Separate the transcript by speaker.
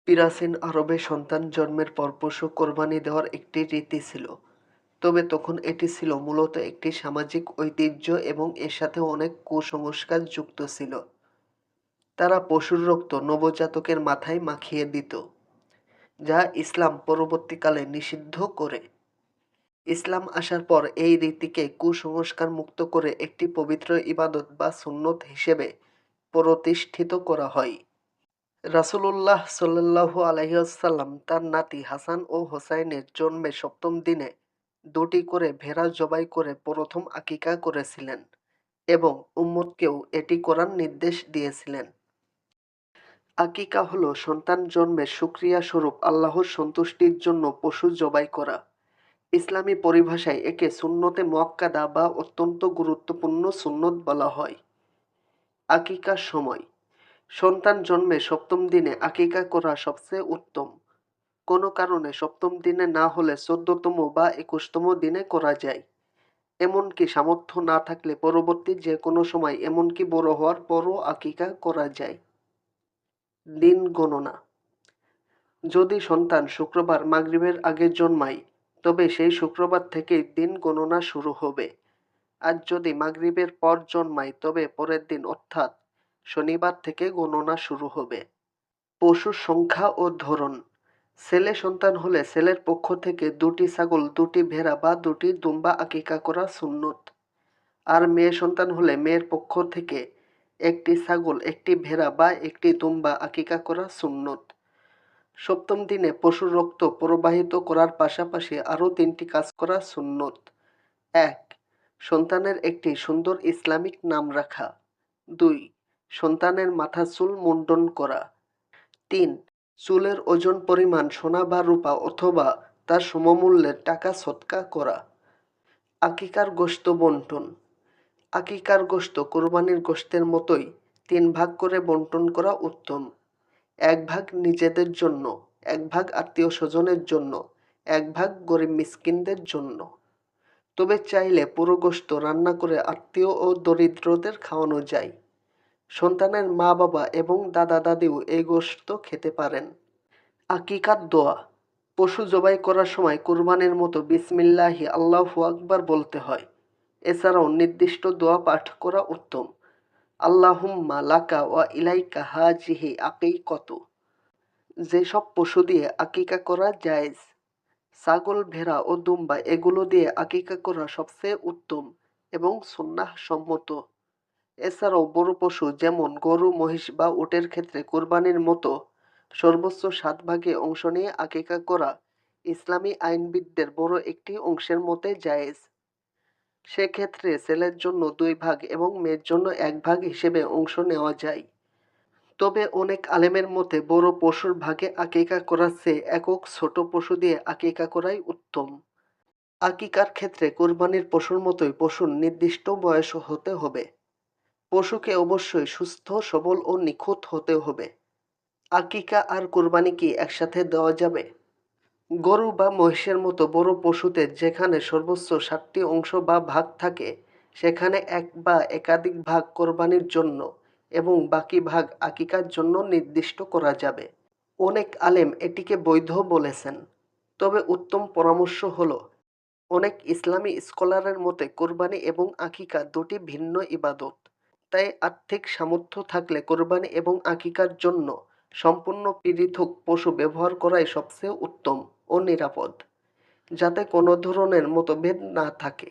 Speaker 1: প্রাচীন আরবে সন্তান জন্মের পর পশু কোরবানি দেওয়ার একটি রীতি ছিল। তবে তখন এটি ছিল মূলত একটি সামাজিক ঐতিহ্য এবং এর সাথে অনেক কুসংস্কার যুক্ত ছিল। তারা পশুর রক্ত নবজাতকের মাথায় মাখিয়ে দিত, যা ইসলাম পরবর্তীকালে নিষিদ্ধ করে। ইসলাম আসার পর এই রীতিকে কুসংস্কার মুক্ত করে একটি পবিত্র ইবাদত বা সুন্নত হিসেবে প্রতিষ্ঠিত করা হয়। রাসূলুল্লাহ সাল্লাল্লাহু আলাইহি ওয়াসাল্লাম তার নাতি হাসান ও হোসাইনের জন্মের সপ্তম দিনে দুটি করে ভেড়া জবাই করে প্রথম আকিকা করেছিলেন এবং উম্মতকেও এটি করার নির্দেশ দিয়েছিলেন। আকিকা হলো সন্তান জন্মের শুকরিয়া স্বরূপ আল্লাহর সন্তুষ্টির জন্য পশু জবাই করা। ইসলামী পরিভাষায় একে সুন্নতে মুআক্কাদা বা অত্যন্ত গুরুত্বপূর্ণ সুন্নত বলা হয়। আকিকার সময় সন্তান জন্মে সপ্তম দিনে আকিকা করা সবচেয়ে উত্তম। কোনো কারণে সপ্তম দিনে না হলে ১৪তম বা ২১তম দিনে করা যায়। এমনকি সামর্থ্য না থাকলে পরবর্তী যে কোনো সময়, এমনকি বড় হওয়ার পরও আকিকা করা যায়। দিন গণনা: যদি সন্তান শুক্রবার মাগরিবের আগে জন্মায়, তবে সেই শুক্রবার থেকেই দিন গণনা শুরু হবে। আর যদি মাগরিবের পর জন্মায়, তবে পরের দিন অর্থাৎ শনিবার থেকে গণনা শুরু হবে। পশুর সংখ্যা ও ধরন: ছেলে সন্তান হলে ছেলের পক্ষ থেকে ২টি ছাগল, ২টি ভেড়া বা ২টি দুম্বা আকিকা করা সুন্নত। আর মেয়ে সন্তান হলে মেয়ের পক্ষ থেকে ১টি ছাগল, ১টি ভেড়া বা ১টি দুম্বা আকিকা করা সুন্নত। সপ্তম দিনে পশুর রক্ত প্রবাহিত করার পাশাপাশি আরও ৩টি কাজ করা সুন্নত। ১. সন্তানের একটি সুন্দর ইসলামিক নাম রাখা। ২. সন্তানের মাথার চুল মুন্ডন করা। ৩. চুলের ওজন পরিমাণ সোনা বা রূপা অথবা তার সমমূল্যের টাকা সদকা করা। আকিকার গোশত বন্টন: আকিকার গোশত কোরবানির গোশতের মতোই ৩ ভাগ করে বন্টন করা উত্তম। ১ ভাগ নিজেদের জন্য, ১ ভাগ আত্মীয়-স্বজনের জন্য, ১ ভাগ গরিব মিসকিনদের জন্য। তবে চাইলে পুরো গোশত রান্না করে আত্মীয় ও দরিদ্রদের খাওয়ানো যায়। সন্তানের মা-বাবা এবং দাদা-দাদিও এই গোশত খেতে পারেন। আকিকার দোয়া: পশু জবাই করার সময় কুরবানির মতো বিসমিল্লাহি আল্লাহু আকবার বলতে হয়। এছাড়াও নির্দিষ্ট দোয়া পাঠ করা উত্তম। আল্লাহুম্মা লাকা ওয়া ইলাইকা হাযিহি আকিকাতু। যেসব পশু দিয়ে আকিকা করা জায়েজ: ছাগল, ভেড়া ও দুম্বা এগুলো দিয়ে আকিকা করা সবচেয়ে উত্তম এবং সুন্নাহ সম্মত। এছাড়াও বড় পশু যেমন গরু, মহিষ বা উটের ক্ষেত্রে কোরবানির মতো সর্বোচ্চ ৭ ভাগে অংশ নিয়ে আকিকা করা ইসলামী আইনবিদদের বড় একটি অংশের মতে জায়েজ। সেক্ষেত্রে ছেলের জন্য ২ ভাগ এবং মেয়ের জন্য ১ ভাগ হিসেবে অংশ নেওয়া যায়। তবে অনেক আলেমের মতে বড় পশুর ভাগে আকিকা করার চেয়ে একক ছোট পশু দিয়ে আকিকা করাই উত্তম। আকিকার ক্ষেত্রে কোরবানির পশুর মতোই পশুর নির্দিষ্ট বয়স হতে হবে। পশুকে অবশ্যই সুস্থ, সবল ও নিখুঁত হতে হবে। আকিকা আর কোরবানি কি একসাথে দেওয়া যাবে? গরু বা মহিষের মতো বড় পশুতে যেখানে সর্বোচ্চ ৭টি অংশ বা ভাগ থাকে, সেখানে ১ বা একাধিক ভাগ কোরবানির জন্য এবং বাকি ভাগ আকিকার জন্য নির্দিষ্ট করা যাবে। অনেক আলেম এটিকে বৈধ বলেছেন। তবে উত্তম পরামর্শ হলো, অনেক ইসলামী স্কলারের মতে কোরবানি এবং আকিকা দুটি ভিন্ন ইবাদত। তাই আর্থিক সামর্থ্য থাকলে কোরবানি এবং আকিকার জন্য সম্পূর্ণ পৃথক পশু ব্যবহার করাই সবচেয়ে উত্তম ও নিরাপদ, যাতে কোনো ধরনের মতভেদ না থাকে।